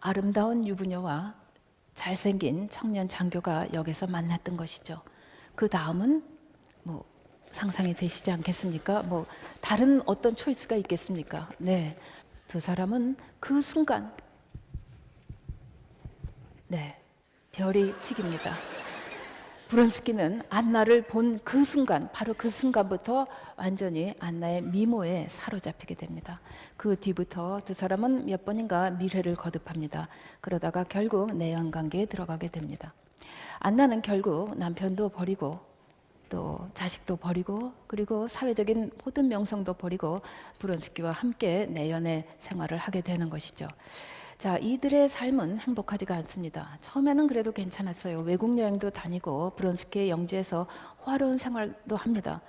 아름다운 유부녀와 잘생긴 청년 장교가 역에서 만났던 것이죠. 그 다음은 뭐 상상이 되시지 않겠습니까? 뭐 다른 어떤 초이스가 있겠습니까? 네, 두 사람은 그 순간 별이 튀깁니다. 브론스키는 안나를 본 그 순간, 바로 그 순간부터 완전히 안나의 미모에 사로잡히게 됩니다. 그 뒤부터 두 사람은 몇 번인가 밀회를 거듭합니다. 그러다가 결국 내연관계에 들어가게 됩니다. 안나는 결국 남편도 버리고 또 자식도 버리고 그리고 사회적인 모든 명성도 버리고 브론스키와 함께 내연의 생활을 하게 되는 것이죠. 자, 이들의 삶은 행복하지가 않습니다. 처음에는 그래도 괜찮았어요. 외국 여행도 다니고 브론스키의 영지에서 화려한 생활도 합니다.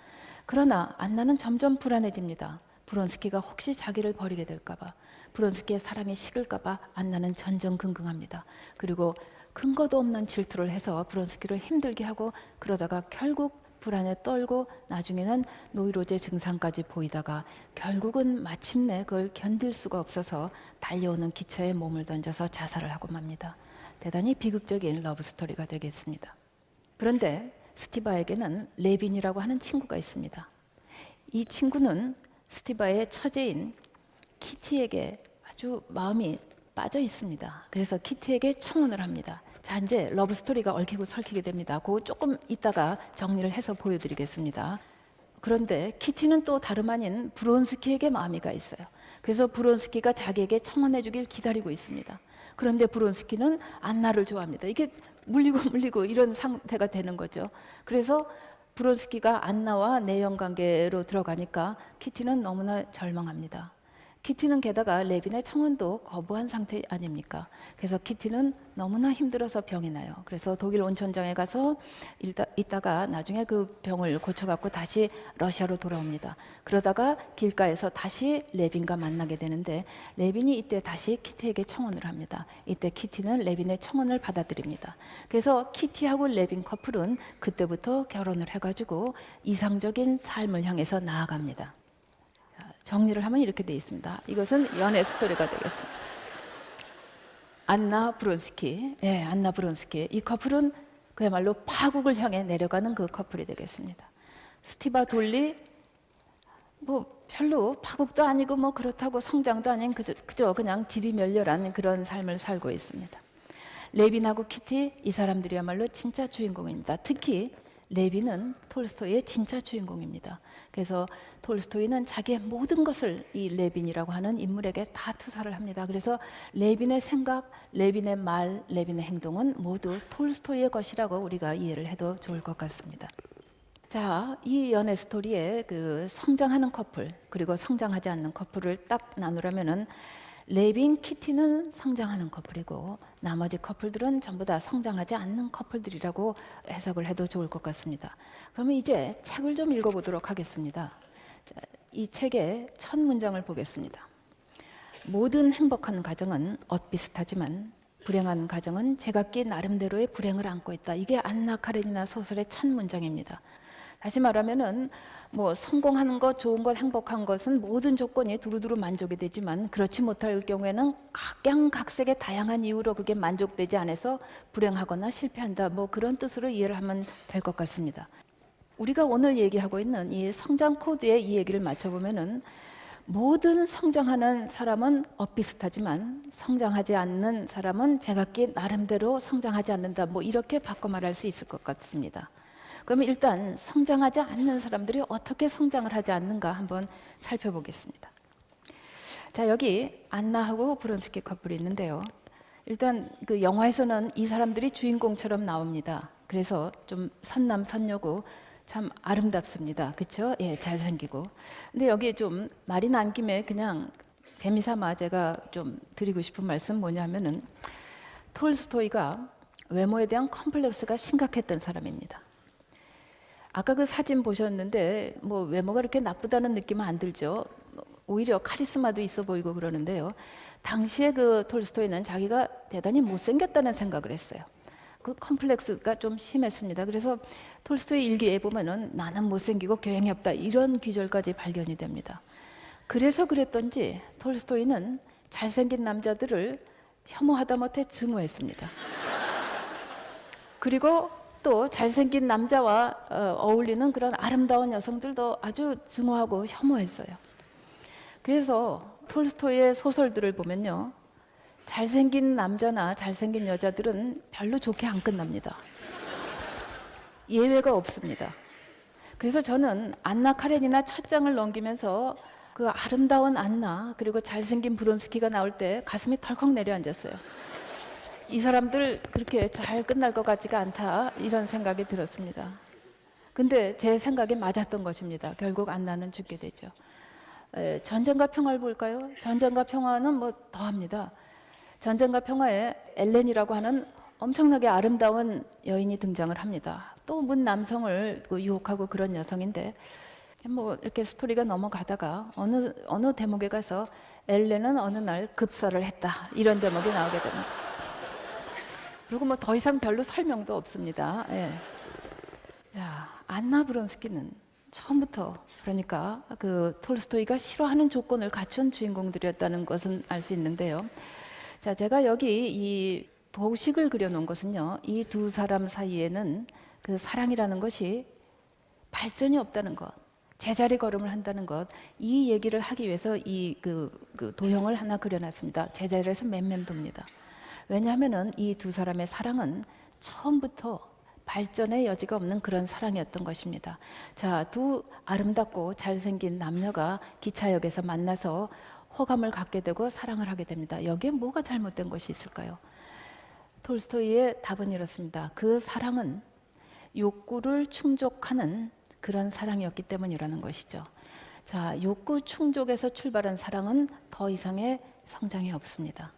그러나 안나는 점점 불안해집니다. 브론스키가 혹시 자기를 버리게 될까봐, 브론스키의 사랑이 식을까봐 안나는 전전긍긍합니다. 그리고 근거도 없는 질투를 해서 브론스키를 힘들게 하고 그러다가 결국 불안에 떨고 나중에는 노이로제 증상까지 보이다가 결국은 마침내 그걸 견딜 수가 없어서 달려오는 기차에 몸을 던져서 자살을 하고 맙니다. 대단히 비극적인 러브스토리가 되겠습니다. 그런데 스티바에게는 레빈이라고 하는 친구가 있습니다. 이 친구는 스티바의 처제인 키티에게 아주 마음이 빠져 있습니다. 그래서 키티에게 청혼을 합니다. 자, 이제 러브스토리가 얽히고 설키게 됩니다. 그거 조금 이따가 정리를 해서 보여드리겠습니다. 그런데 키티는 또 다름 아닌 브론스키에게 마음이 가 있어요. 그래서 브론스키가 자기에게 청혼해 주길 기다리고 있습니다. 그런데 브론스키는 안나를 좋아합니다. 이게 물리고 이런 상태가 되는 거죠. 그래서 브론스키가 안나와 내연관계로 들어가니까 키티는 너무나 절망합니다. 키티는 게다가 레빈의 청혼도 거부한 상태 아닙니까? 그래서 키티는 너무나 힘들어서 병이 나요. 그래서 독일 온천장에 가서 있다가 나중에 그 병을 고쳐갖고 다시 러시아로 돌아옵니다. 그러다가 길가에서 다시 레빈과 만나게 되는데 레빈이 이때 다시 키티에게 청혼을 합니다. 이때 키티는 레빈의 청혼을 받아들입니다. 그래서 키티하고 레빈 커플은 그때부터 결혼을 해가지고 이상적인 삶을 향해서 나아갑니다. 정리를 하면 이렇게 되어 있습니다. 이것은 연애 스토리가 되겠습니다. 안나 브론스키, 안나 브론스키. 이 커플은 그야말로 파국을 향해 내려가는 그 커플이 되겠습니다. 스티바 돌리, 뭐 별로 파국도 아니고 뭐 그렇다고 성장도 아닌 그저 그냥 지리멸렬한 그런 삶을 살고 있습니다. 레빈하고 키티, 이 사람들이야말로 진짜 주인공입니다. 특히 레빈은 톨스토이의 진짜 주인공입니다. 그래서 톨스토이는 자기의 모든 것을 이 레빈이라고 하는 인물에게 다 투사를 합니다. 그래서 레빈의 생각, 레빈의 말, 레빈의 행동은 모두 톨스토이의 것이라고 우리가 이해를 해도 좋을 것 같습니다. 자, 이 연애 스토리의 그 성장하는 커플 그리고 성장하지 않는 커플을 딱 나누라면은 레빈, 키티는 성장하는 커플이고 나머지 커플들은 전부 다 성장하지 않는 커플들이라고 해석을 해도 좋을 것 같습니다. 그러면 이제 책을 좀 읽어보도록 하겠습니다. 자, 이 책의 첫 문장을 보겠습니다. 모든 행복한 가정은 엇비슷하지만 불행한 가정은 제각기 나름대로의 불행을 안고 있다. 이게 안나 카레니나 소설의 첫 문장입니다. 다시 말하면은 뭐 성공하는 것, 좋은 것, 행복한 것은 모든 조건이 두루두루 만족이 되지만 그렇지 못할 경우에는 각양각색의 다양한 이유로 그게 만족되지 않아서 불행하거나 실패한다. 뭐 그런 뜻으로 이해를 하면 될 것 같습니다. 우리가 오늘 얘기하고 있는 이 성장 코드에 이 얘기를 맞춰보면은 모든 성장하는 사람은 엇비슷하지만 성장하지 않는 사람은 제각기 나름대로 성장하지 않는다. 뭐 이렇게 바꿔 말할 수 있을 것 같습니다. 그러면 일단 성장하지 않는 사람들이 어떻게 성장을 하지 않는가 한번 살펴보겠습니다. 자, 여기 안나하고 브론스키 커플이 있는데요. 일단 그 영화에서는 이 사람들이 주인공처럼 나옵니다. 그래서 좀 선남선녀고 참 아름답습니다. 그렇죠? 예, 잘생기고. 근데 여기 좀 말이 난 김에 그냥 재미삼아 제가 좀 드리고 싶은 말씀 뭐냐면은 톨스토이가 외모에 대한 컴플렉스가 심각했던 사람입니다. 아까 그 사진 보셨는데 뭐 외모가 그렇게 나쁘다는 느낌은 안 들죠. 오히려 카리스마도 있어 보이고 그러는데요. 당시에 그 톨스토이는 자기가 대단히 못생겼다는 생각을 했어요. 그 컴플렉스가 좀 심했습니다. 그래서 톨스토이 일기에 보면은 나는 못생기고 교양이 없다 이런 귀절까지 발견이 됩니다. 그래서 그랬던지 톨스토이는 잘생긴 남자들을 혐오하다 못해 증오했습니다. 그리고 또 잘생긴 남자와 어울리는 그런 아름다운 여성들도 아주 증오하고 혐오했어요. 그래서 톨스토이의 소설들을 보면요, 잘생긴 남자나 잘생긴 여자들은 별로 좋게 안 끝납니다. 예외가 없습니다. 그래서 저는 안나 카레니나 첫 장을 넘기면서 그 아름다운 안나 그리고 잘생긴 브론스키가 나올 때 가슴이 덜컥 내려앉았어요. 이 사람들 그렇게 잘 끝날 것 같지가 않다, 이런 생각이 들었습니다. 근데 제 생각이 맞았던 것입니다. 결국 안나는 죽게 되죠. 전쟁과 평화를 볼까요? 전쟁과 평화는 뭐 더합니다. 전쟁과 평화에 엘렌이라고 하는 엄청나게 아름다운 여인이 등장을 합니다. 또 문 남성을 유혹하고 그런 여성인데, 뭐 이렇게 스토리가 넘어가다가 어느 대목에 가서 엘렌은 어느 날 급사를 했다, 이런 대목이 나오게 됩니다. 그리고 뭐 더 이상 별로 설명도 없습니다. 예. 자, 안나 브론스키는 처음부터, 그러니까 그 톨스토이가 싫어하는 조건을 갖춘 주인공들이었다는 것은 알 수 있는데요. 자, 제가 여기 이 도식을 그려놓은 것은요, 이 두 사람 사이에는 그 사랑이라는 것이 발전이 없다는 것, 제자리 걸음을 한다는 것, 이 얘기를 하기 위해서 이 그 도형을 하나 그려놨습니다. 제자리에서 맴맴돕니다. 왜냐하면은 이 두 사람의 사랑은 처음부터 발전의 여지가 없는 그런 사랑이었던 것입니다. 자, 두 아름답고 잘생긴 남녀가 기차역에서 만나서 호감을 갖게 되고 사랑을 하게 됩니다. 여기에 뭐가 잘못된 것이 있을까요? 톨스토이의 답은 이렇습니다. 그 사랑은 욕구를 충족하는 그런 사랑이었기 때문이라는 것이죠. 자, 욕구 충족에서 출발한 사랑은 더 이상의 성장이 없습니다.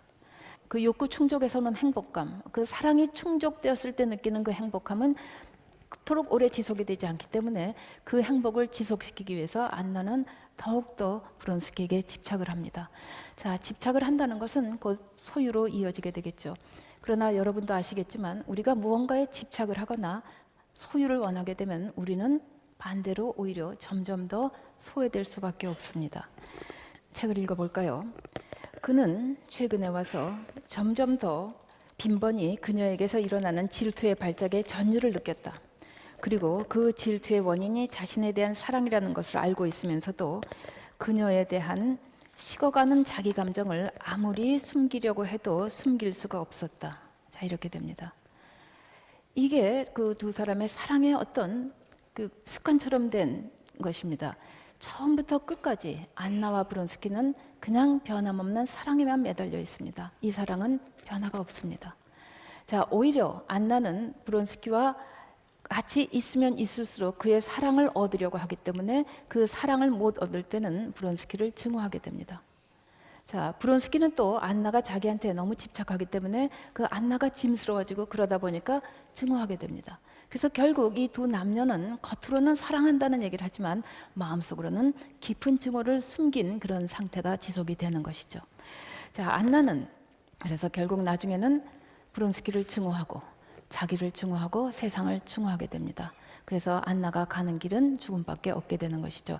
그 욕구 충족에서는 행복감, 그 사랑이 충족되었을 때 느끼는 그 행복함은 그토록 오래 지속이 되지 않기 때문에 그 행복을 지속시키기 위해서 안나는 더욱더 브론스키에게 집착을 합니다. 자, 집착을 한다는 것은 곧 소유로 이어지게 되겠죠. 그러나 여러분도 아시겠지만 우리가 무언가에 집착을 하거나 소유를 원하게 되면 우리는 반대로 오히려 점점 더 소외될 수밖에 없습니다. 책을 읽어볼까요? 그는 최근에 와서 점점 더 빈번히 그녀에게서 일어나는 질투의 발작에 전율을 느꼈다. 그리고 그 질투의 원인이 자신에 대한 사랑이라는 것을 알고 있으면서도 그녀에 대한 식어가는 자기 감정을 아무리 숨기려고 해도 숨길 수가 없었다. 자, 이렇게 됩니다. 이게 그 두 사람의 사랑의 어떤 그 습관처럼 된 것입니다. 처음부터 끝까지 안나와 브론스키는 그냥 변함없는 사랑에만 매달려 있습니다. 이 사랑은 변화가 없습니다. 자, 오히려 안나는 브론스키와 같이 있으면 있을수록 그의 사랑을 얻으려고 하기 때문에 그 사랑을 못 얻을 때는 브론스키를 증오하게 됩니다. 자, 브론스키는 또 안나가 자기한테 너무 집착하기 때문에 그 안나가 짐스러워지고 그러다 보니까 증오하게 됩니다. 그래서 결국 이 두 남녀는 겉으로는 사랑한다는 얘기를 하지만 마음속으로는 깊은 증오를 숨긴 그런 상태가 지속이 되는 것이죠. 자, 안나는 그래서 결국 나중에는 브론스키를 증오하고 자기를 증오하고 세상을 증오하게 됩니다. 그래서 안나가 가는 길은 죽음밖에 없게 되는 것이죠.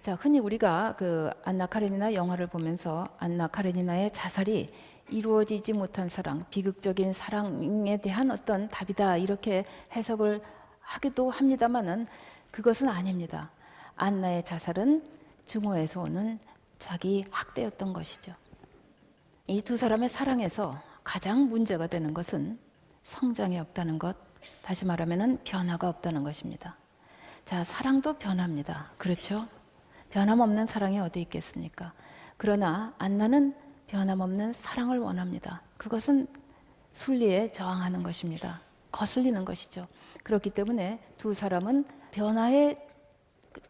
자, 흔히 우리가 그 안나 카레니나 영화를 보면서 안나 카레니나의 자살이 이루어지지 못한 사랑, 비극적인 사랑에 대한 어떤 답이다, 이렇게 해석을 하기도 합니다만은 그것은 아닙니다. 안나의 자살은 증오에서 오는 자기 학대였던 것이죠. 이 두 사람의 사랑에서 가장 문제가 되는 것은 성장이 없다는 것, 다시 말하면 변화가 없다는 것입니다. 자, 사랑도 변합니다. 그렇죠? 변함없는 사랑이 어디 있겠습니까? 그러나 안나는 변함없는 사랑을 원합니다. 그것은 순리에 저항하는 것입니다. 거슬리는 것이죠. 그렇기 때문에 두 사람은 변화에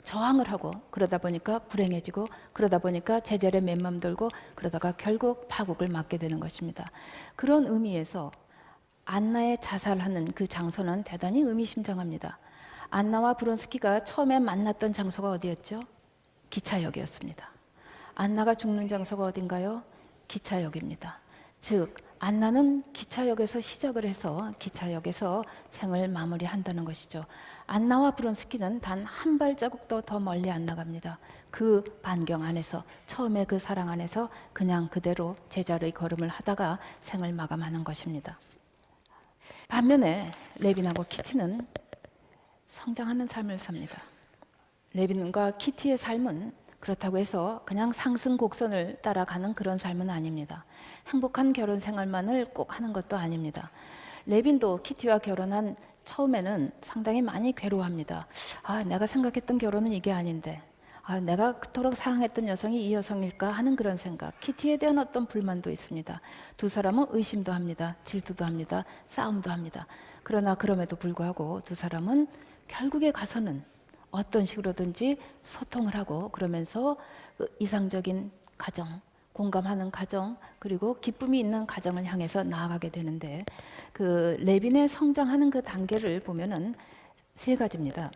저항을 하고 그러다 보니까 불행해지고 그러다 보니까 제자리에 맨맘 들고 그러다가 결국 파국을 맞게 되는 것입니다. 그런 의미에서 안나의 자살하는 그 장소는 대단히 의미심장합니다. 안나와 브론스키가 처음에 만났던 장소가 어디였죠? 기차역이었습니다. 안나가 죽는 장소가 어딘가요? 기차역입니다. 즉 안나는 기차역에서 시작을 해서 기차역에서 생을 마무리한다는 것이죠. 안나와 브론스키는 단 한 발자국도 더 멀리 안 나갑니다. 그 반경 안에서, 처음에 그 사랑 안에서 그냥 그대로 제자의 걸음을 하다가 생을 마감하는 것입니다. 반면에 레빈하고 키티는 성장하는 삶을 삽니다. 레빈과 키티의 삶은 그렇다고 해서 그냥 상승 곡선을 따라가는 그런 삶은 아닙니다. 행복한 결혼 생활만을 꼭 하는 것도 아닙니다. 레빈도 키티와 결혼한 처음에는 상당히 많이 괴로워합니다. 내가 생각했던 결혼은 이게 아닌데, 내가 그토록 사랑했던 여성이 이 여성일까 하는 그런 생각. 키티에 대한 어떤 불만도 있습니다. 두 사람은 의심도 합니다. 질투도 합니다. 싸움도 합니다. 그러나 그럼에도 불구하고 두 사람은 결국에 가서는 어떤 식으로든지 소통을 하고 그러면서 그 이상적인 가정, 공감하는 가정, 그리고 기쁨이 있는 가정을 향해서 나아가게 되는데, 그 레빈의 성장하는 그 단계를 보면은 세 가지입니다.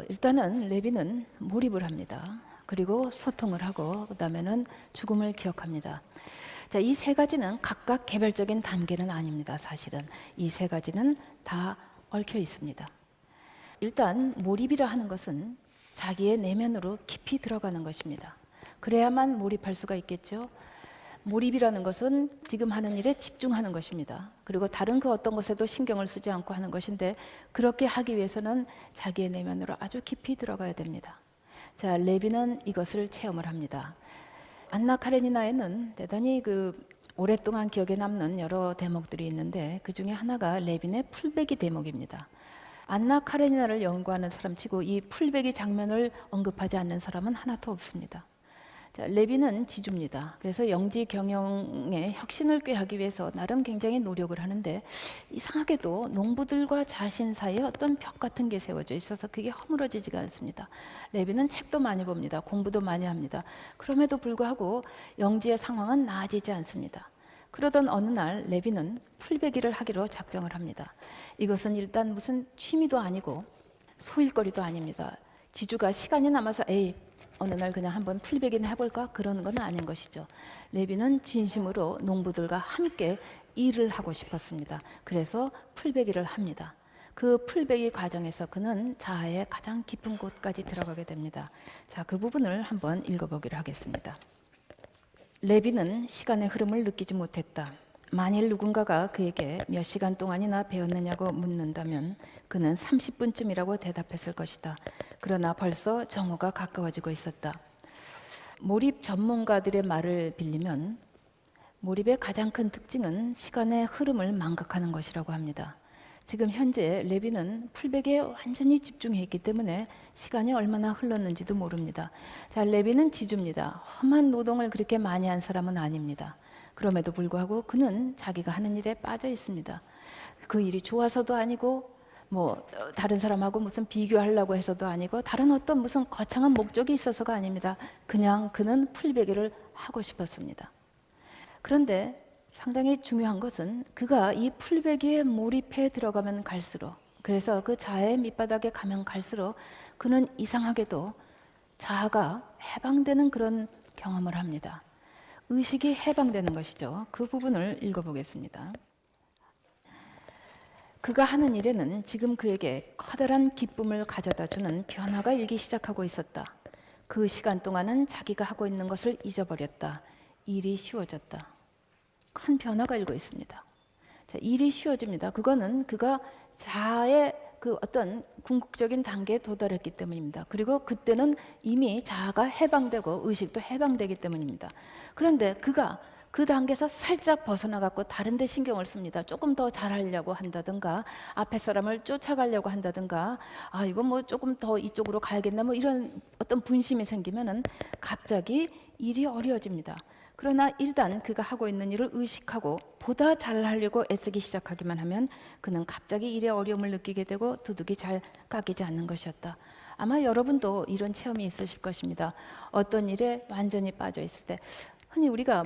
일단은 레빈은 몰입을 합니다. 그리고 소통을 하고 그다음에는 죽음을 기억합니다. 자, 이 세 가지는 각각 개별적인 단계는 아닙니다. 사실은 이 세 가지는 다 얽혀 있습니다. 일단 몰입이라 하는 것은 자기의 내면으로 깊이 들어가는 것입니다. 그래야만 몰입할 수가 있겠죠. 몰입이라는 것은 지금 하는 일에 집중하는 것입니다. 그리고 다른 그 어떤 것에도 신경을 쓰지 않고 하는 것인데, 그렇게 하기 위해서는 자기의 내면으로 아주 깊이 들어가야 됩니다. 자, 레빈은 이것을 체험을 합니다. 안나 카레니나에는 대단히 오랫동안 기억에 남는 여러 대목들이 있는데, 그 중에 하나가 레빈의 풀베기 대목입니다. 안나 카레니나를 연구하는 사람치고 이 풀베기 장면을 언급하지 않는 사람은 하나도 없습니다. 자, 레빈은 지주입니다. 그래서 영지 경영의 혁신을 꾀하기 위해서 나름 굉장히 노력을 하는데, 이상하게도 농부들과 자신 사이에 어떤 벽 같은 게 세워져 있어서 그게 허물어지지가 않습니다. 레빈은 책도 많이 봅니다. 공부도 많이 합니다. 그럼에도 불구하고 영지의 상황은 나아지지 않습니다. 그러던 어느 날 레빈은 풀베기를 하기로 작정을 합니다. 이것은 일단 무슨 취미도 아니고 소일거리도 아닙니다. 지주가 시간이 남아서 어느 날 그냥 한번 풀베기나 해볼까? 그러는 건 아닌 것이죠. 레빈은 진심으로 농부들과 함께 일을 하고 싶었습니다. 그래서 풀베기를 합니다. 그 풀베기 과정에서 그는 자아의 가장 깊은 곳까지 들어가게 됩니다. 자, 그 부분을 한번 읽어보기로 하겠습니다. 레빈은 시간의 흐름을 느끼지 못했다. 만일 누군가가 그에게 몇 시간 동안이나 배웠느냐고 묻는다면 그는 30분쯤이라고 대답했을 것이다. 그러나 벌써 정오가 가까워지고 있었다. 몰입 전문가들의 말을 빌리면 몰입의 가장 큰 특징은 시간의 흐름을 망각하는 것이라고 합니다. 지금 현재 레빈은 풀베기에 완전히 집중해 있기 때문에 시간이 얼마나 흘렀는지도 모릅니다. 자, 레빈은 지주입니다. 험한 노동을 그렇게 많이 한 사람은 아닙니다. 그럼에도 불구하고 그는 자기가 하는 일에 빠져 있습니다. 그 일이 좋아서도 아니고 다른 사람하고 무슨 비교하려고 해서도 아니고 다른 어떤 무슨 거창한 목적이 있어서가 아닙니다. 그냥 그는 풀베기를 하고 싶었습니다. 그런데 상당히 중요한 것은 그가 이 풀베기에 몰입해 들어가면 갈수록, 그래서 그 자아의 밑바닥에 가면 갈수록 그는 이상하게도 자아가 해방되는 그런 경험을 합니다. 의식이 해방되는 것이죠. 그 부분을 읽어보겠습니다. 그가 하는 일에는 지금 그에게 커다란 기쁨을 가져다주는 변화가 일기 시작하고 있었다. 그 시간 동안은 자기가 하고 있는 것을 잊어버렸다. 일이 쉬워졌다. 큰 변화가 일고 있습니다. 자, 일이 쉬워집니다. 그거는 그가 자아의 그 어떤 궁극적인 단계에 도달했기 때문입니다. 그리고 그때는 이미 자아가 해방되고 의식도 해방되기 때문입니다. 그런데 그가 그 단계에서 살짝 벗어나갖고 다른 데 신경을 씁니다. 조금 더 잘하려고 한다든가, 앞에 사람을 쫓아가려고 한다든가, 이거 조금 더 이쪽으로 가야겠나, 이런 어떤 분심이 생기면은 갑자기 일이 어려워집니다. 그러나 일단 그가 하고 있는 일을 의식하고 보다 잘하려고 애쓰기 시작하기만 하면 그는 갑자기 일의 어려움을 느끼게 되고 두둑이 잘 깎이지 않는 것이었다. 아마 여러분도 이런 체험이 있으실 것입니다. 어떤 일에 완전히 빠져 있을 때, 흔히 우리가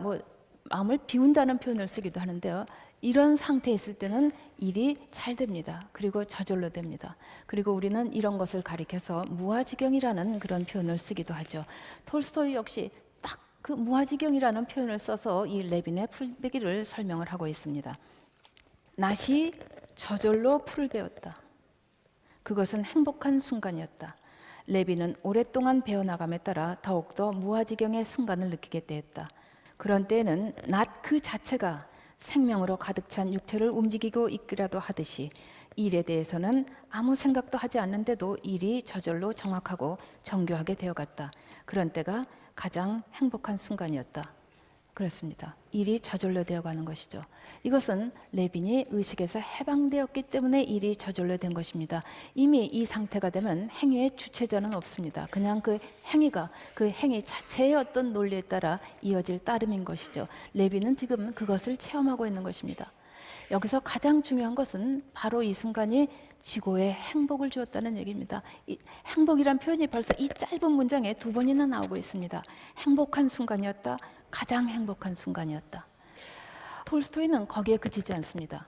마음을 비운다는 표현을 쓰기도 하는데요. 이런 상태에 있을 때는 일이 잘 됩니다. 그리고 저절로 됩니다. 그리고 우리는 이런 것을 가리켜서 무아지경이라는 그런 표현을 쓰기도 하죠. 톨스토이 역시 딱 그 무아지경이라는 표현을 써서 이 레빈의 풀베기를 설명을 하고 있습니다. 낫이 저절로 풀을 베었다. 그것은 행복한 순간이었다. 레빈은 오랫동안 배워나감에 따라 더욱더 무아지경의 순간을 느끼게 되었다. 그런 때에는 낫 그 자체가 생명으로 가득 찬 육체를 움직이고 있기라도 하듯이 일에 대해서는 아무 생각도 하지 않는데도 일이 저절로 정확하고 정교하게 되어갔다. 그런 때가 가장 행복한 순간이었다. 그렇습니다. 일이 저절로 되어가는 것이죠. 이것은 레빈이 의식에서 해방되었기 때문에 일이 저절로 된 것입니다. 이미 이 상태가 되면 행위의 주체자는 없습니다. 그냥 그 행위가 그 행위 자체의 어떤 논리에 따라 이어질 따름인 것이죠. 레빈은 지금 그것을 체험하고 있는 것입니다. 여기서 가장 중요한 것은 바로 이 순간이 지고의 행복을 주었다는 얘기입니다. 이 행복이란 표현이 벌써 이 짧은 문장에 2번이나 나오고 있습니다. 행복한 순간이었다. 가장 행복한 순간이었다. 톨스토이는 거기에 그치지 않습니다.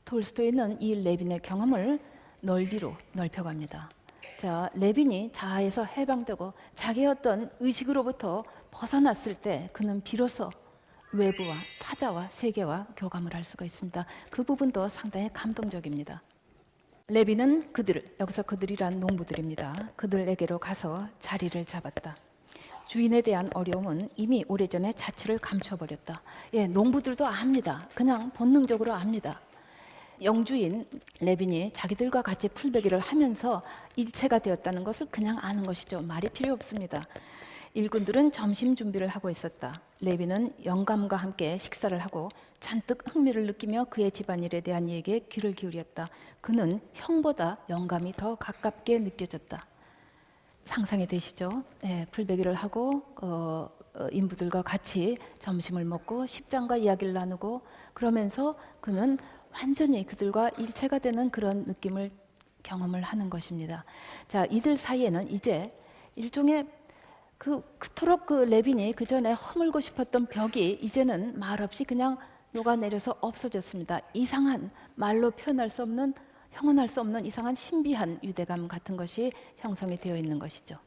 톨스토이는 이 레빈의 경험을 넓이로 넓혀갑니다. 자, 레빈이 자아에서 해방되고 자기의 어떤 의식으로부터 벗어났을 때 그는 비로소 외부와 타자와 세계와 교감을 할 수가 있습니다. 그 부분도 상당히 감동적입니다. 레빈은 여기서 그들이란 농부들입니다. 그들에게로 가서 자리를 잡았다. 주인에 대한 어려움은 이미 오래전에 자취를 감춰버렸다. 예, 농부들도 압니다. 그냥 본능적으로 압니다. 영주인 레빈이 자기들과 같이 풀베기를 하면서 일체가 되었다는 것을 그냥 아는 것이죠. 말이 필요 없습니다. 일꾼들은 점심 준비를 하고 있었다. 레빈은 영감과 함께 식사를 하고 잔뜩 흥미를 느끼며 그의 집안일에 대한 얘기에 귀를 기울였다. 그는 형보다 영감이 더 가깝게 느껴졌다. 상상이 되시죠? 네, 풀베기를 하고 인부들과 같이 점심을 먹고 십장과 이야기를 나누고 그러면서 그는 완전히 그들과 일체가 되는 그런 느낌을 경험을 하는 것입니다. 자, 이들 사이에는 이제 일종의 그토록 그 레빈이 그 전에 허물고 싶었던 벽이 이제는 말없이 그냥 녹아내려서 없어졌습니다. 이상한 말로 표현할 수 없는 형언할 수 없는 이상한 신비한 유대감 같은 것이 형성이 되어 있는 것이죠.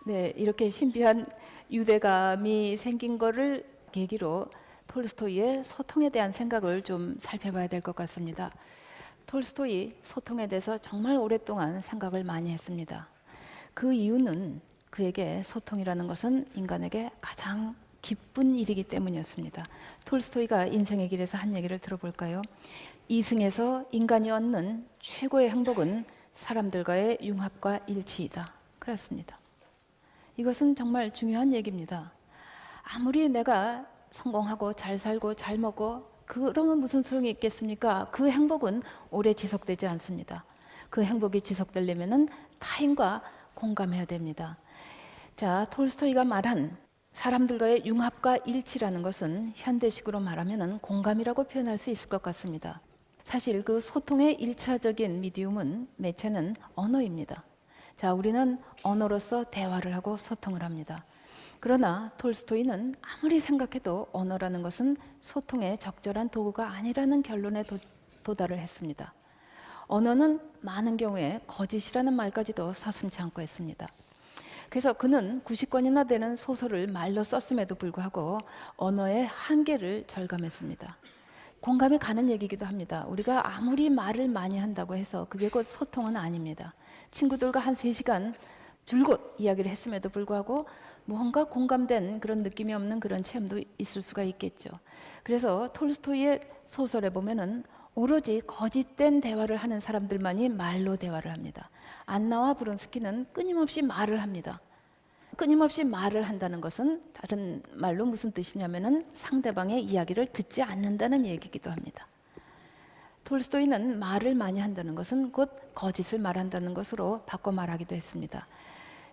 네, 이렇게 신비한 유대감이 생긴 거를 계기로 톨스토이의 소통에 대한 생각을 좀 살펴봐야 될 것 같습니다. 톨스토이 소통에 대해서 정말 오랫동안 생각을 많이 했습니다. 그 이유는 그에게 소통이라는 것은 인간에게 가장 기쁜 일이기 때문이었습니다. 톨스토이가 인생의 길에서 한 얘기를 들어볼까요? 이승에서 인간이 얻는 최고의 행복은 사람들과의 융합과 일치이다. 그렇습니다. 이것은 정말 중요한 얘기입니다. 아무리 내가 성공하고 잘 살고 잘 먹고 그러면 무슨 소용이 있겠습니까? 그 행복은 오래 지속되지 않습니다. 그 행복이 지속되려면 타인과 공감해야 됩니다. 자, 톨스토이가 말한 사람들과의 융합과 일치라는 것은 현대식으로 말하면 공감이라고 표현할 수 있을 것 같습니다. 사실 그 소통의 1차적인 미디움은 매체는 언어입니다. 자, 우리는 언어로서 대화를 하고 소통을 합니다. 그러나 톨스토이는 아무리 생각해도 언어라는 것은 소통의 적절한 도구가 아니라는 결론에 도달을 했습니다. 언어는 많은 경우에 거짓이라는 말까지도 서슴지 않고 했습니다. 그래서 그는 90권이나 되는 소설을 말로 썼음에도 불구하고 언어의 한계를 절감했습니다. 공감이 가는 얘기이기도 합니다. 우리가 아무리 말을 많이 한다고 해서 그게 곧 소통은 아닙니다. 친구들과 한 3시간 줄곧 이야기를 했음에도 불구하고 뭔가 공감된 그런 느낌이 없는 그런 체험도 있을 수가 있겠죠. 그래서 톨스토이의 소설에 보면은 오로지 거짓된 대화를 하는 사람들만이 말로 대화를 합니다. 안나와 브론스키는 끊임없이 말을 합니다. 끊임없이 말을 한다는 것은 다른 말로 무슨 뜻이냐면은 상대방의 이야기를 듣지 않는다는 얘기이기도 합니다. 톨스토이는 말을 많이 한다는 것은 곧 거짓을 말한다는 것으로 바꿔 말하기도 했습니다.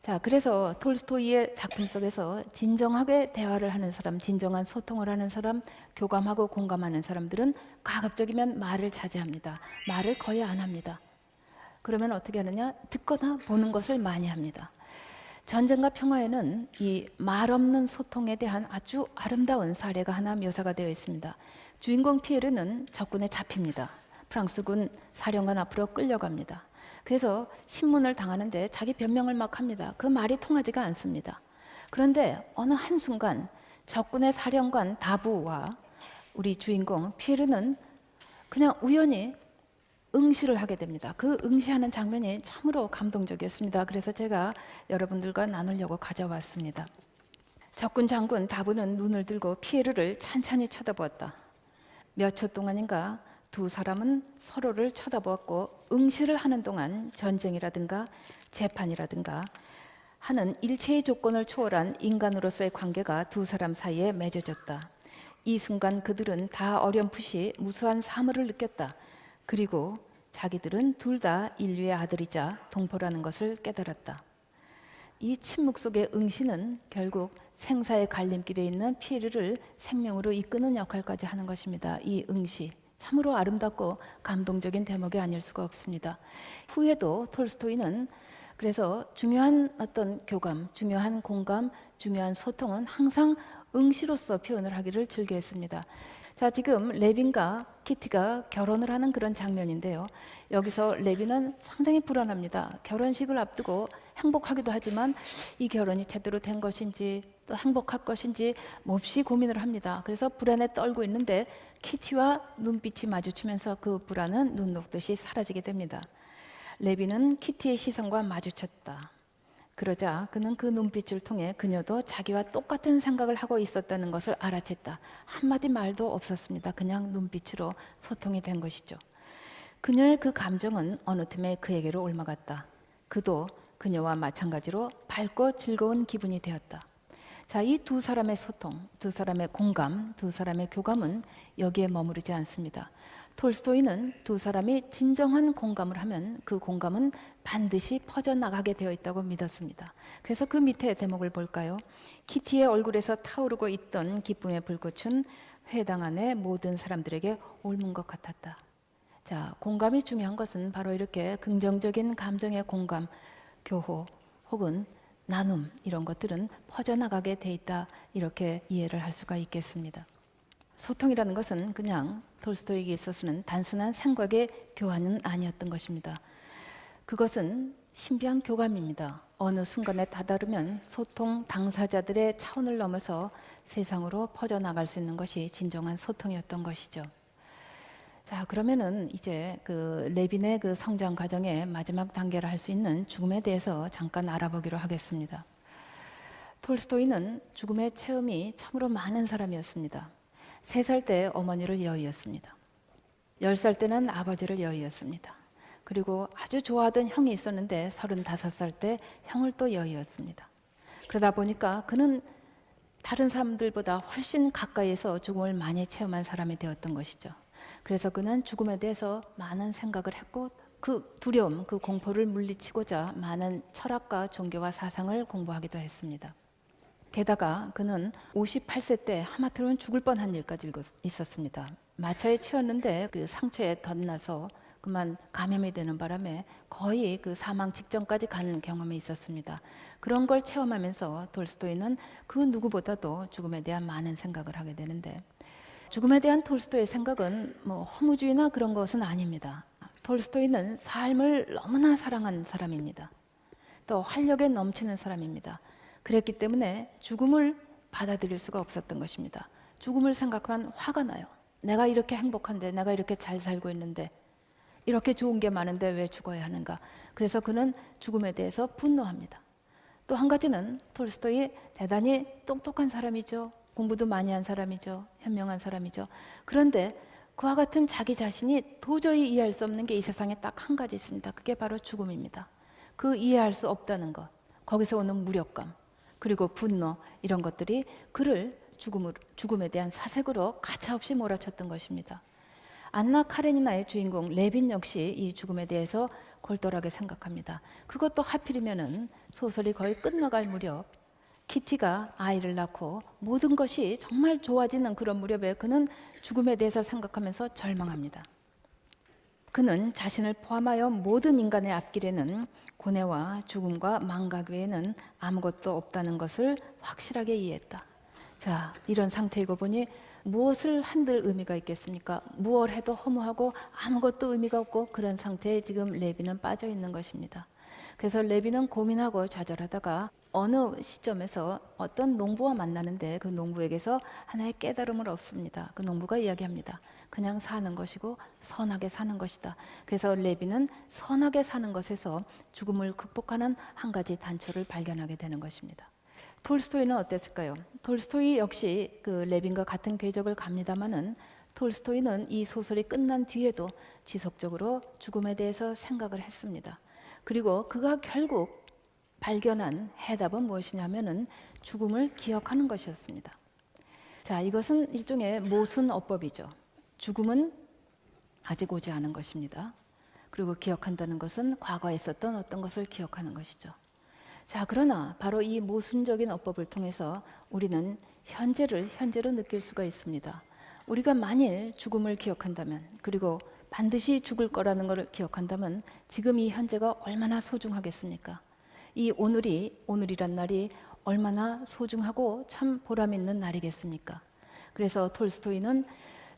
자, 그래서 톨스토이의 작품 속에서 진정하게 대화를 하는 사람, 진정한 소통을 하는 사람, 교감하고 공감하는 사람들은 가급적이면 말을 자제합니다. 말을 거의 안 합니다. 그러면 어떻게 하느냐? 듣거나 보는 것을 많이 합니다. 전쟁과 평화에는 이 말 없는 소통에 대한 아주 아름다운 사례가 하나 묘사가 되어 있습니다. 주인공 피에르는 적군에 잡힙니다. 프랑스군 사령관 앞으로 끌려갑니다. 그래서 신문을 당하는데 자기 변명을 막 합니다. 그 말이 통하지가 않습니다. 그런데 어느 한순간 적군의 사령관 다부와 우리 주인공 피에르는 그냥 우연히 응시를 하게 됩니다. 그 응시하는 장면이 참으로 감동적이었습니다. 그래서 제가 여러분들과 나누려고 가져왔습니다. 적군 장군 다부는 눈을 들고 피에르를 찬찬히 쳐다보았다. 몇 초 동안인가 두 사람은 서로를 쳐다보았고 응시를 하는 동안 전쟁이라든가 재판이라든가 하는 일체의 조건을 초월한 인간으로서의 관계가 두 사람 사이에 맺어졌다. 이 순간 그들은 다 어렴풋이 무수한 사물을 느꼈다. 그리고 자기들은 둘 다 인류의 아들이자 동포라는 것을 깨달았다. 이 침묵 속의 응시는 결국 생사의 갈림길에 있는 피에르를 생명으로 이끄는 역할까지 하는 것입니다. 이 응시, 참으로 아름답고 감동적인 대목이 아닐 수가 없습니다. 후에도 톨스토이는 그래서 중요한 어떤 교감, 중요한 공감, 중요한 소통은 항상 응시로서 표현을 하기를 즐겨했습니다. 자, 지금 레빈과 키티가 결혼을 하는 그런 장면인데요. 여기서 레빈은 상당히 불안합니다. 결혼식을 앞두고 행복하기도 하지만 이 결혼이 제대로 된 것인지 또 행복할 것인지 몹시 고민을 합니다. 그래서 불안에 떨고 있는데 키티와 눈빛이 마주치면서 그 불안은 눈 녹듯이 사라지게 됩니다. 레빈은 키티의 시선과 마주쳤다. 그러자 그는 그 눈빛을 통해 그녀도 자기와 똑같은 생각을 하고 있었다는 것을 알아챘다. 한마디 말도 없었습니다. 그냥 눈빛으로 소통이 된 것이죠. 그녀의 그 감정은 어느 틈에 그에게로 옮아갔다. 그도 그녀와 마찬가지로 밝고 즐거운 기분이 되었다. 자, 이 두 사람의 소통, 두 사람의 공감, 두 사람의 교감은 여기에 머무르지 않습니다. 톨스토이는 두 사람이 진정한 공감을 하면 그 공감은 반드시 퍼져나가게 되어 있다고 믿었습니다. 그래서 그 밑에 대목을 볼까요? 키티의 얼굴에서 타오르고 있던 기쁨의 불꽃은 회당 안의 모든 사람들에게 옮은 것 같았다. 자, 공감이 중요한 것은 바로 이렇게 긍정적인 감정의 공감, 교호 혹은 나눔 이런 것들은 퍼져나가게 돼 있다, 이렇게 이해를 할 수가 있겠습니다. 소통이라는 것은 그냥 톨스토이에게 있어서는 단순한 생각의 교환은 아니었던 것입니다. 그것은 신비한 교감입니다. 어느 순간에 다다르면 소통 당사자들의 차원을 넘어서 세상으로 퍼져나갈 수 있는 것이 진정한 소통이었던 것이죠. 자, 그러면은 이제 그 레빈의 그 성장 과정의 마지막 단계를 할 수 있는 죽음에 대해서 잠깐 알아보기로 하겠습니다. 톨스토이는 죽음의 체험이 참으로 많은 사람이었습니다. 3살 때 어머니를 여의었습니다. 10살 때는 아버지를 여의었습니다. 그리고 아주 좋아하던 형이 있었는데 35살 때 형을 또 여의었습니다. 그러다 보니까 그는 다른 사람들보다 훨씬 가까이에서 죽음을 많이 체험한 사람이 되었던 것이죠. 그래서 그는 죽음에 대해서 많은 생각을 했고 그 두려움, 그 공포를 물리치고자 많은 철학과 종교와 사상을 공부하기도 했습니다. 게다가 그는 58세 때 하마터면 죽을 뻔한 일까지 있었습니다. 마차에 치였는데 그 상처에 덧나서 그만 감염이 되는 바람에 거의 그 사망 직전까지 가는 경험이 있었습니다. 그런 걸 체험하면서 톨스토이는 그 누구보다도 죽음에 대한 많은 생각을 하게 되는데, 죽음에 대한 톨스토이의 생각은 뭐 허무주의나 그런 것은 아닙니다. 톨스토이는 삶을 너무나 사랑한 사람입니다. 또 활력에 넘치는 사람입니다. 그랬기 때문에 죽음을 받아들일 수가 없었던 것입니다. 죽음을 생각하면 화가 나요. 내가 이렇게 행복한데, 내가 이렇게 잘 살고 있는데, 이렇게 좋은 게 많은데 왜 죽어야 하는가. 그래서 그는 죽음에 대해서 분노합니다. 또 한 가지는 톨스토이 대단히 똑똑한 사람이죠. 공부도 많이 한 사람이죠. 현명한 사람이죠. 그런데 그와 같은 자기 자신이 도저히 이해할 수 없는 게 이 세상에 딱 한 가지 있습니다. 그게 바로 죽음입니다. 그 이해할 수 없다는 것, 거기서 오는 무력감, 그리고 분노 이런 것들이 그를 죽음에 대한 사색으로 가차없이 몰아쳤던 것입니다. 안나 카레니나의 주인공 레빈 역시 이 죽음에 대해서 골똘하게 생각합니다. 그것도 하필이면은 소설이 거의 끝나갈 무렵 키티가 아이를 낳고 모든 것이 정말 좋아지는 그런 무렵에 그는 죽음에 대해서 생각하면서 절망합니다. 그는 자신을 포함하여 모든 인간의 앞길에는 고뇌와 죽음과 망각 외에는 아무것도 없다는 것을 확실하게 이해했다. 자, 이런 상태이고 보니 무엇을 한들 의미가 있겠습니까? 무엇 해도 허무하고 아무것도 의미가 없고 그런 상태에 지금 레비는 빠져 있는 것입니다. 그래서 레비는 고민하고 좌절하다가 어느 시점에서 어떤 농부와 만나는데 그 농부에게서 하나의 깨달음을 얻습니다. 그 농부가 이야기합니다. 그냥 사는 것이고 선하게 사는 것이다. 그래서 레비는 선하게 사는 것에서 죽음을 극복하는 한 가지 단초를 발견하게 되는 것입니다. 톨스토이는 어땠을까요? 톨스토이 역시 그 레빈과 같은 궤적을 갑니다마는 톨스토이는 이 소설이 끝난 뒤에도 지속적으로 죽음에 대해서 생각을 했습니다. 그리고 그가 결국 발견한 해답은 무엇이냐면은 죽음을 기억하는 것이었습니다. 자, 이것은 일종의 모순어법이죠. 죽음은 아직 오지 않은 것입니다. 그리고 기억한다는 것은 과거에 있었던 어떤 것을 기억하는 것이죠. 자, 그러나 바로 이 모순적인 어법을 통해서 우리는 현재로 느낄 수가 있습니다. 우리가 만일 죽음을 기억한다면, 그리고 반드시 죽을 거라는 것을 기억한다면 지금 이 현재가 얼마나 소중하겠습니까? 이 오늘이란 날이 얼마나 소중하고 참 보람 있는 날이겠습니까? 그래서 톨스토이는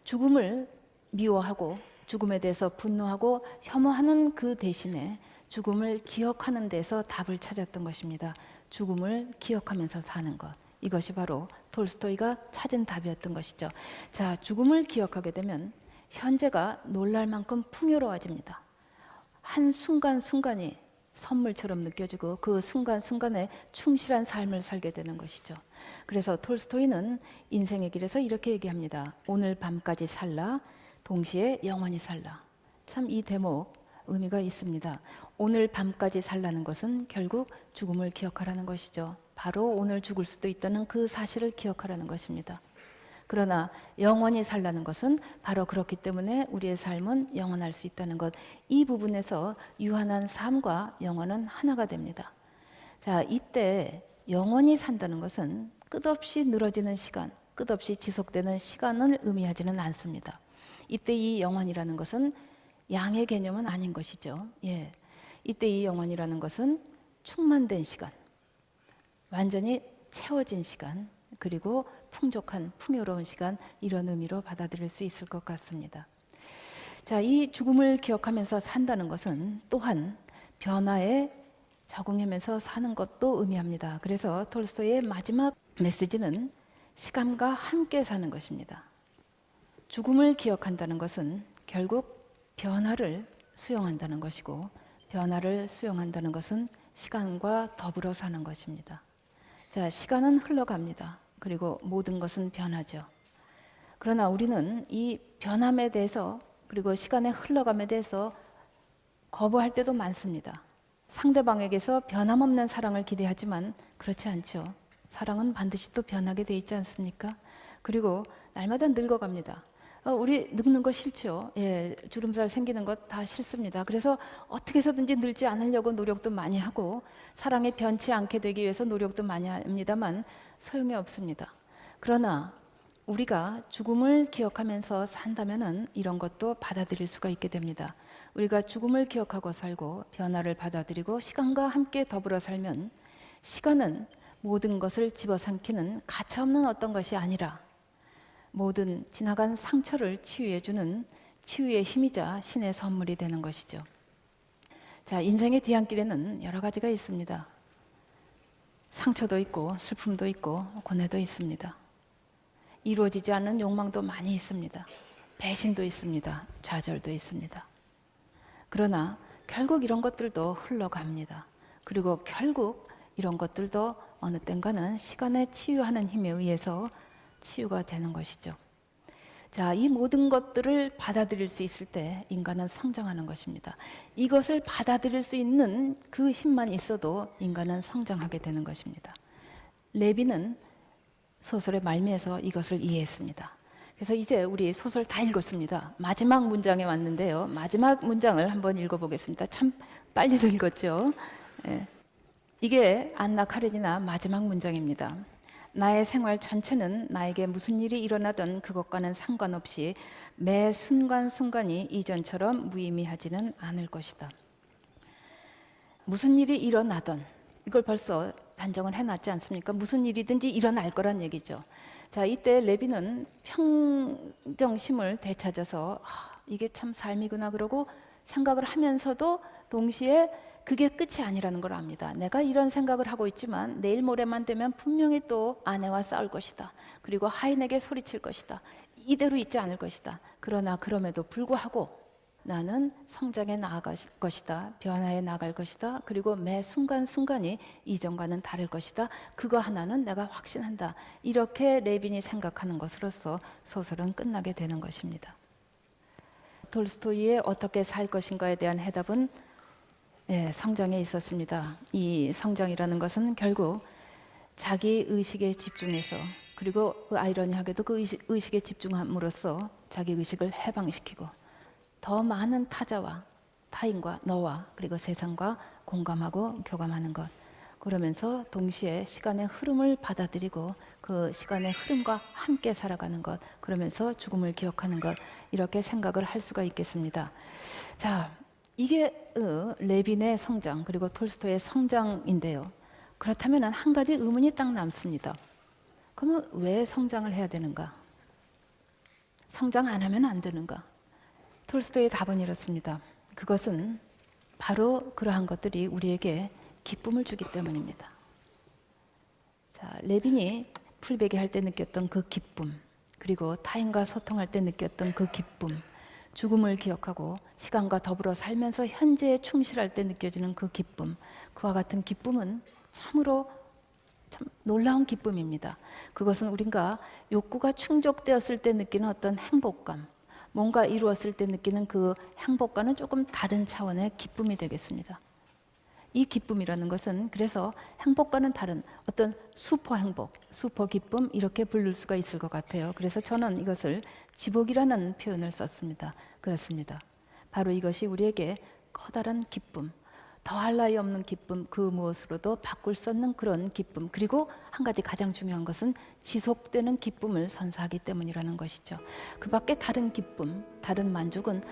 죽음을 미워하고 죽음에 대해서 분노하고 혐오하는 그 대신에 죽음을 기억하는 데서 답을 찾았던 것입니다. 죽음을 기억하면서 사는 것. 이것이 바로 톨스토이가 찾은 답이었던 것이죠. 자, 죽음을 기억하게 되면 현재가 놀랄 만큼 풍요로워집니다. 한 순간순간이 선물처럼 느껴지고 그 순간순간에 충실한 삶을 살게 되는 것이죠. 그래서 톨스토이는 인생의 길에서 이렇게 얘기합니다. 오늘 밤까지 살라, 동시에 영원히 살라. 참 이 대목 의미가 있습니다. 오늘 밤까지 살라는 것은 결국 죽음을 기억하라는 것이죠. 바로 오늘 죽을 수도 있다는 그 사실을 기억하라는 것입니다. 그러나 영원히 살라는 것은 바로 그렇기 때문에 우리의 삶은 영원할 수 있다는 것. 이 부분에서 유한한 삶과 영원은 하나가 됩니다. 자, 이때 영원히 산다는 것은 끝없이 늘어지는 시간, 끝없이 지속되는 시간을 의미하지는 않습니다. 이때 이 영원이라는 것은 양의 개념은 아닌 것이죠. 예. 이때 이 영원이라는 것은 충만된 시간, 완전히 채워진 시간, 그리고 풍족한 풍요로운 시간, 이런 의미로 받아들일 수 있을 것 같습니다. 자, 이 죽음을 기억하면서 산다는 것은 또한 변화에 적응하면서 사는 것도 의미합니다. 그래서 톨스토이의 마지막 메시지는 시간과 함께 사는 것입니다. 죽음을 기억한다는 것은 결국 변화를 수용한다는 것이고, 변화를 수용한다는 것은 시간과 더불어 사는 것입니다. 자, 시간은 흘러갑니다. 그리고 모든 것은 변하죠. 그러나 우리는 이 변함에 대해서, 그리고 시간의 흘러감에 대해서 거부할 때도 많습니다. 상대방에게서 변함없는 사랑을 기대하지만 그렇지 않죠. 사랑은 반드시 또 변하게 돼 있지 않습니까? 그리고 날마다 늙어갑니다. 우리 늙는 거 싫죠. 예, 주름살 생기는 것 다 싫습니다. 그래서 어떻게 해서든지 늙지 않으려고 노력도 많이 하고 사랑에 변치 않게 되기 위해서 노력도 많이 합니다만 소용이 없습니다. 그러나 우리가 죽음을 기억하면서 산다면은 이런 것도 받아들일 수가 있게 됩니다. 우리가 죽음을 기억하고 살고 변화를 받아들이고 시간과 함께 더불어 살면 시간은 모든 것을 집어삼키는 가차없는 어떤 것이 아니라 모든 지나간 상처를 치유해주는 치유의 힘이자 신의 선물이 되는 것이죠. 자, 인생의 뒤안길에는 여러 가지가 있습니다. 상처도 있고 슬픔도 있고 고뇌도 있습니다. 이루어지지 않는 욕망도 많이 있습니다. 배신도 있습니다. 좌절도 있습니다. 그러나 결국 이런 것들도 흘러갑니다. 그리고 결국 이런 것들도 어느 땐가는 시간에 치유하는 힘에 의해서 치유가 되는 것이죠. 자, 이 모든 것들을 받아들일 수 있을 때 인간은 성장하는 것입니다. 이것을 받아들일 수 있는 그 힘만 있어도 인간은 성장하게 되는 것입니다. 레비는 소설의 말미에서 이것을 이해했습니다. 그래서 이제 우리 소설 다 읽었습니다. 마지막 문장에 왔는데요. 마지막 문장을 한번 읽어보겠습니다. 참 빨리도 읽었죠. 예. 이게 안나 카레니나 마지막 문장입니다. 나의 생활 전체는 나에게 무슨 일이 일어나든 그것과는 상관없이 매 순간순간이 이전처럼 무의미하지는 않을 것이다. 무슨 일이 일어나든, 이걸 벌써 단정을 해놨지 않습니까? 무슨 일이든지 일어날 거란 얘기죠. 자, 이때 레비는 평정심을 되찾아서 이게 참 삶이구나 그러고 생각을 하면서도 동시에 그게 끝이 아니라는 걸 압니다. 내가 이런 생각을 하고 있지만 내일 모레만 되면 분명히 또 아내와 싸울 것이다. 그리고 하인에게 소리칠 것이다. 이대로 있지 않을 것이다. 그러나 그럼에도 불구하고 나는 성장해 나아갈 것이다. 변화해 나갈 것이다. 그리고 매 순간순간이 이전과는 다를 것이다. 그거 하나는 내가 확신한다. 이렇게 레빈이 생각하는 것으로서 소설은 끝나게 되는 것입니다. 톨스토이의 어떻게 살 것인가에 대한 해답은 성장에 있었습니다. 이 성장이라는 것은 결국 자기 의식에 집중해서, 그리고 그 아이러니하게도 그 의식에 집중함으로써 자기 의식을 해방시키고 더 많은 타자와 타인과 너와 그리고 세상과 공감하고 교감하는 것, 그러면서 동시에 시간의 흐름을 받아들이고 그 시간의 흐름과 함께 살아가는 것, 그러면서 죽음을 기억하는 것, 이렇게 생각을 할 수가 있겠습니다. 자, 이게 레빈의 성장 그리고 톨스토이의 성장인데요. 그렇다면 한 가지 의문이 딱 남습니다. 그러면 왜 성장을 해야 되는가? 성장 안 하면 안 되는가? 톨스토이의 답은 이렇습니다. 그것은 바로 그러한 것들이 우리에게 기쁨을 주기 때문입니다. 자, 레빈이 풀베기 할 때 느꼈던 그 기쁨, 그리고 타인과 소통할 때 느꼈던 그 기쁨, 죽음을 기억하고 시간과 더불어 살면서 현재에 충실할 때 느껴지는 그 기쁨, 그와 같은 기쁨은 참으로 참 놀라운 기쁨입니다. 그것은 우리가 욕구가 충족되었을 때 느끼는 어떤 행복감, 뭔가 이루었을 때 느끼는 그 행복과는 조금 다른 차원의 기쁨이 되겠습니다. 이 기쁨이라는 것은 그래서 행복과는 다른 어떤 슈퍼 행복, 슈퍼 기쁨, 이렇게 부를 수가 있을 것 같아요. 그래서 저는 이것을 지복이라는 표현을 썼습니다. 그렇습니다. 바로 이것이 우리에게 커다란 기쁨, 더할 나위 없는 기쁨, 그 무엇으로도 바꿀 수 없는 그런 기쁨, 그리고 한 가지 가장 중요한 것은 지속되는 기쁨을 선사하기 때문이라는 것이죠. 그 밖에 다른 기쁨, 다른 만족은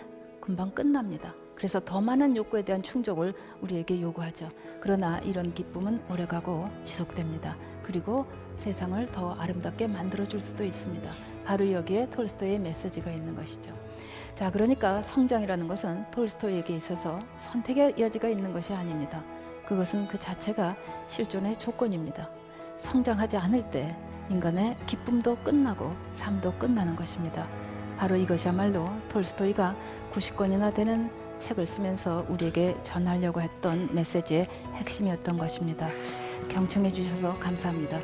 금방 끝납니다. 그래서 더 많은 욕구에 대한 충족을 우리에게 요구하죠. 그러나 이런 기쁨은 오래가고 지속됩니다. 그리고 세상을 더 아름답게 만들어줄 수도 있습니다. 바로 여기에 톨스토이의 메시지가 있는 것이죠. 자, 그러니까 성장이라는 것은 톨스토이에게 있어서 선택의 여지가 있는 것이 아닙니다. 그것은 그 자체가 실존의 조건입니다. 성장하지 않을 때 인간의 기쁨도 끝나고 삶도 끝나는 것입니다. 바로 이것이야말로 톨스토이가 90권이나 되는 책을 쓰면서 우리에게 전하려고 했던 메시지의 핵심이었던 것입니다. 경청해 주셔서 감사합니다.